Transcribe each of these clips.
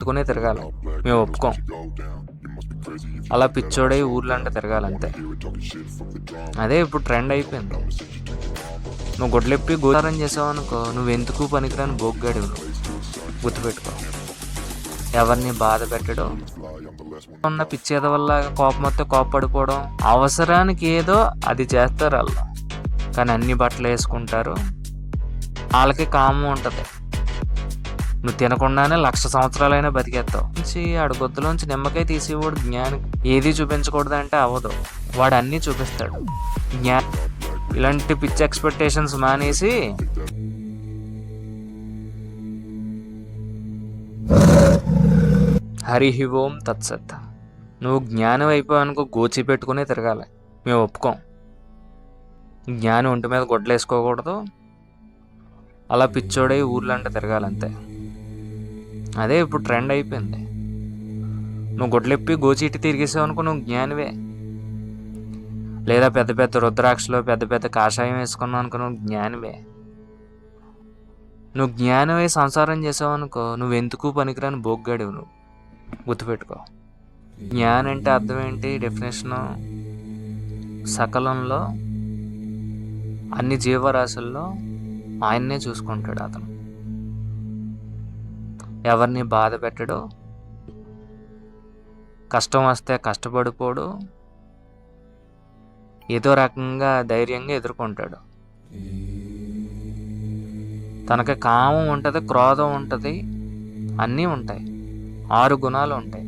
ఎత్తుకునే తిరగాలి. మేము ఒప్పుకోం. అలా పిచ్చోడై ఊర్లంటే తిరగాలంతే. అదే ఇప్పుడు ట్రెండ్ అయిపోయింది. నువ్వు గొడ్లెప్పి గోచారం చేసావనుకో, నువ్వెందుకు పనికిరాని బొగ్గాడివి. నువ్వు గుర్తుపెట్టుకో. ఎవరిని బాధ పెట్టడం, ఉన్న పిచ్చేద వల్ల కోపం వస్తే కోపపడిపోవడం, అవసరానికి ఏదో అది చేస్తారు వాళ్ళు. కానీ అన్ని బట్టలు వేసుకుంటారు, వాళ్ళకి కామం ఉంటుంది. నువ్వు తినకుండానే 1,00,000 సంవత్సరాలైనా బతికేస్తావు. ఆడు నిమ్మకాయ తీసేవాడు జ్ఞాని. ఏది చూపించకూడదంటే అవ్వదు. వాడు అన్నీ చూపిస్తాడు. ఇలాంటి పిచ్చి ఎక్స్పెక్టేషన్స్ మానేసి హరి ఓం తత్సత్. నువ్వు జ్ఞానం అయిపోయానుకో, గోచి పెట్టుకునే తిరగాలి. మేము ఒప్పుకోం. జ్ఞాని ఒంటి మీద గొడ్డలు వేసుకోకూడదు. అలా పిచ్చోడై ఊర్లంటే తిరగాలంతే. అదే ఇప్పుడు ట్రెండ్ అయిపోయింది. నువ్వు గొడ్లెప్పి గోచీటి తిరిగేసావు అనుకో, నువ్వు జ్ఞానివే. లేదా పెద్ద పెద్ద రుద్రాక్షలో పెద్ద పెద్ద కాషాయం వేసుకున్నావు అనుకో, నువ్వు జ్ఞానివే. నువ్వు జ్ఞానమై సంసారం చేసావు అనుకో, నువ్వెందుకు పనికిరాని బొగ్గాడివి. నువ్వు గుర్తుపెట్టుకో. జ్ఞానం అంటే అర్థం ఏంటి? డెఫినేషను, సకలంలో అన్ని జీవరాశుల్లో ఆయన్నే చూసుకుంటాడు అతను. ఎవరిని బాధ పెట్టడు, కష్టం వస్తే కష్టపడిపోడు, ఏదో రకంగా ధైర్యంగా ఎదుర్కొంటాడు. తనకి కామం ఉంటుంది, క్రోధం ఉంటుంది, అన్నీ ఉంటాయి. 6 గుణాలు ఉంటాయి,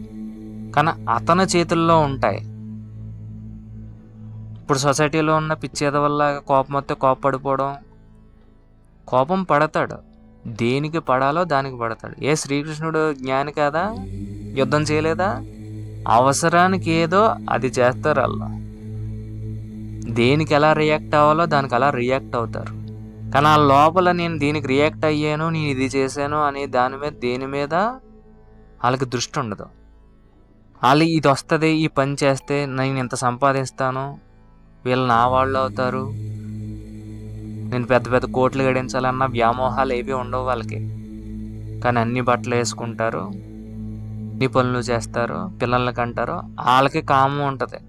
కానీ అతని చేతుల్లో ఉంటాయి. ఇప్పుడు సొసైటీలో ఉన్న పిచ్చేద వల్ల కోపం వస్తే కోపపడిపోవడం, కోపం పడతాడు, దేనికి పడాలో దానికి పడతాడు. శ్రీకృష్ణుడు జ్ఞాని కాదా? యుద్ధం చేయలేదా? అవసరానికి ఏదో అది చేస్తారు వాళ్ళు. దేనికి ఎలా రియాక్ట్ అవ్వాలో దానికి అలా రియాక్ట్ అవుతారు. కానీ ఆ లోపల నేను దీనికి రియాక్ట్ అయ్యాను, నేను ఇది చేశాను అనే దాని మీద దేని మీద వాళ్ళకి దృష్టి ఉండదు. వాళ్ళు ఇది వస్తుంది, ఈ పని చేస్తే నేను ఇంత సంపాదిస్తాను, వీళ్ళు నా వాళ్ళు అవుతారు, నేను పెద్ద పెద్ద కోట్లు గడించాలన్న వ్యామోహాలు ఏవి ఉండవు వాళ్ళకి. కానీ అన్ని బట్టలు వేసుకుంటారు, అన్ని పనులు చేస్తారు, పిల్లలకి అంటారు. వాళ్ళకి కామం ఉంటుంది,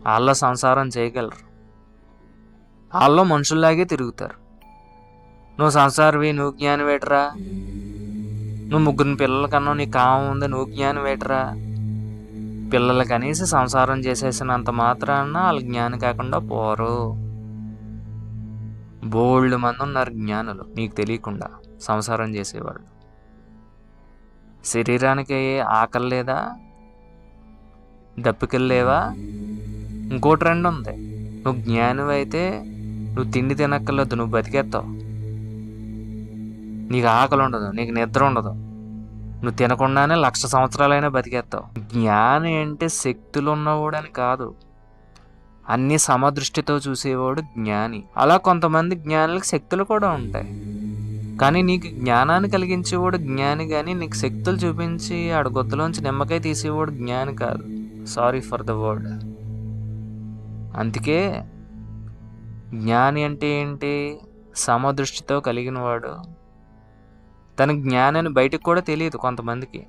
వాళ్ళ సంసారం చేయగలరు, వాళ్ళు మనుషుల్లాగే తిరుగుతారు. నువ్వు సంసారవి, నువ్వు జ్ఞానం వేటరా. నువ్వు 3 పిల్లల కన్నా నీకు కామం ఉంది, నువ్వు జ్ఞానం వేటరా. పిల్లలు కనీసి సంసారం చేసేసినంత మాత్రాన వాళ్ళు జ్ఞానం కాకుండా పోరు. బోల్డ్ మంది ఉన్నారు జ్ఞానులు, నీకు తెలియకుండా సంసారం చేసేవాళ్ళు. శరీరానికి ఆకలి లేదా? దప్పికలు లేవా? ఇంకో ట్రెండ్ ఉంది. నువ్వు జ్ఞానివి అయితే నువ్వు తిండి తినక్కర్లేదు, నువ్వు బతికేస్తావు. నీకు ఆకలి ఉండదు, నీకు నిద్ర ఉండదు, నువ్వు తినకుండానే 1,00,000 సంవత్సరాలైనా బతికేస్తావు. జ్ఞాని అంటే శక్తులు ఉన్నవాడని కాదు, అన్ని సమదృష్టితో చూసేవాడు జ్ఞాని. అలా కొంతమంది జ్ఞానులకు శక్తులు కూడా ఉంటాయి, కానీ నీకు జ్ఞానాన్ని కలిగించేవాడు జ్ఞాని, కానీ నీకు శక్తులు చూపించి గొంతులోంచి నిమ్మకాయ తీసేవాడు జ్ఞాని కాదు. Sorry for the word. అందుకే జ్ఞాని అంటే ఏంటి? సమదృష్టితో కలిగిన వాడు. తన జ్ఞానాన్ని బయటకు కూడా తెలియదు కొంతమందికి,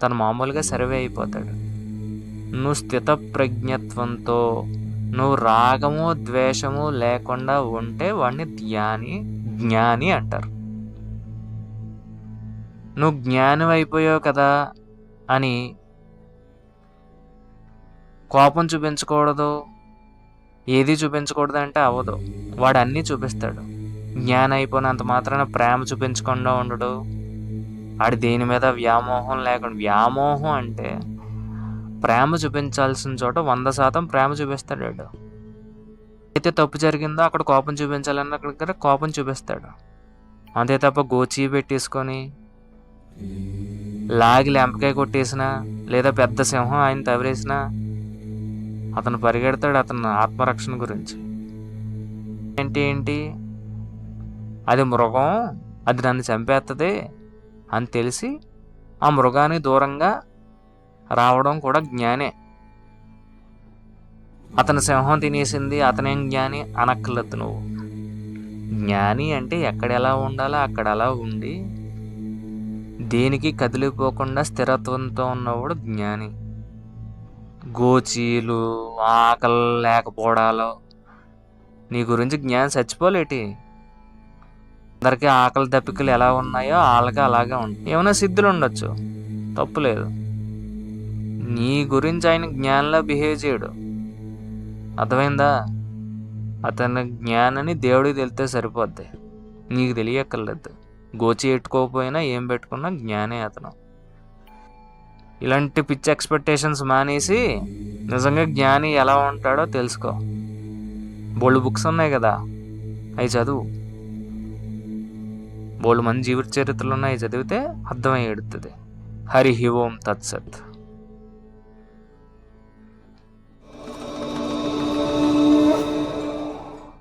తను మామూలుగా సర్వే అయిపోతాడు. నువ్వు స్థితప్రజ్ఞత్వంతో, నువ్వు రాగము ద్వేషము లేకుండా ఉంటే వాడిని జ్ఞాని అంటారు. నువ్వు జ్ఞానం అయిపోయావు కదా అని కోపం చూపించకూడదు, ఏది చూపించకూడదు అంటే అవ్వదు. వాడు అన్నీ చూపిస్తాడు. జ్ఞానం అయిపోయినంత మాత్రాన ప్రేమ చూపించకుండా ఉండడు. వాడి దేని మీద వ్యామోహం లేకుండా. వ్యామోహం అంటే ప్రేమ చూపించాల్సిన చోట 100% ప్రేమ చూపిస్తాడు వాడు. అయితే తప్పు జరిగిందో అక్కడ కోపం చూపించాలన్న అక్కడ కోపం చూపిస్తాడు. అంతే తప్ప గోచి పెట్టేసుకొని లాగి లెంపకాయ కొట్టేసిన, లేదా పెద్ద సింహం ఆయన తవరేసిన అతను పరిగెడతాడు అతను ఆత్మరక్షణ గురించి. ఏంటి అది మృగం, అది నన్ను చంపేస్తుంది అని తెలిసి ఆ మృగానికి దూరంగా రావడం కూడా జ్ఞానే. అతను సింహం తినేసింది, అతనేం జ్ఞాని అనక్కర్లేదు. నువ్వు జ్ఞాని అంటే ఎక్కడ ఎలా ఉండాలో అక్కడ అలా ఉండి దేనికి కదిలిపోకుండా స్థిరత్వంతో ఉన్నవాడు జ్ఞాని. గోచీలు, ఆకలి లేకపోవడాలు, నీ గురించి జ్ఞాని చచ్చిపోలేటి. అందరికీ ఆకలి దప్పికలు ఎలా ఉన్నాయో వాళ్ళకి అలాగే ఉంటాయి. ఏమైనా సిద్ధులు ఉండొచ్చు, తప్పులేదు. నీ గురించి ఆయన జ్ఞానిలా బిహేవ్ చేయడు. అర్థమైందా? అతని జ్ఞానని దేవుడికి తెలితే సరిపోద్ది, నీకు తెలియక్కర్లేదు. గోచి పెట్టుకోకపోయినా ఏం పెట్టుకున్నా జ్ఞానే అతను. ఇలాంటి పిచ్చి ఎక్స్పెక్టేషన్స్ మానేసి నిజంగా జ్ఞాని ఎలా ఉంటాడో తెలుసుకో. బోల్డ్ బుక్స్ ఉన్నాయి కదా, అవి చదువు. బోల్డ్ మంది జీవిత చరిత్రలు ఉన్నాయి, చదివితే అర్థమై ఎడుతుంది. హరి ఓం తత్సత్.